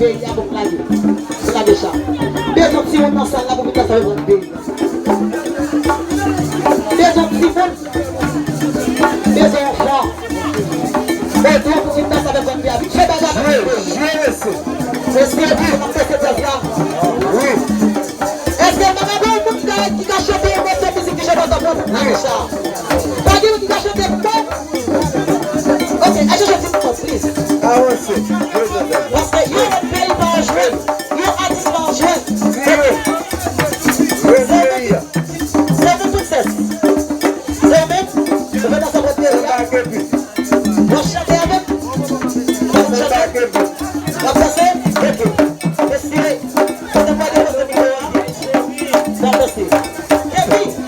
pays à vous plager. C'est la déjà. Deux gens qui sont dans ça, là, vous pouvez faire votre pays. Deux gens qui font. Deux enfants. Mais toi, vous pouvez faire avec votre pays. C'est pas grave. C'est ce que je dis, on fait cette chose-là. Oui. Est-ce que Mamadou qui a chanté une musique qui chante dans ton monde? Non, pas dire qui a chanté une ok, I just want to please. I want to say. Parce que you're a very large man. You're artist large man. C'est un succès. C'est un même. Je vais dans sa beauté. Vous chantez avec. Vous chantez. Vous passez. Respirez. Vous ne pas dire votre micro. Non, merci. Et puis.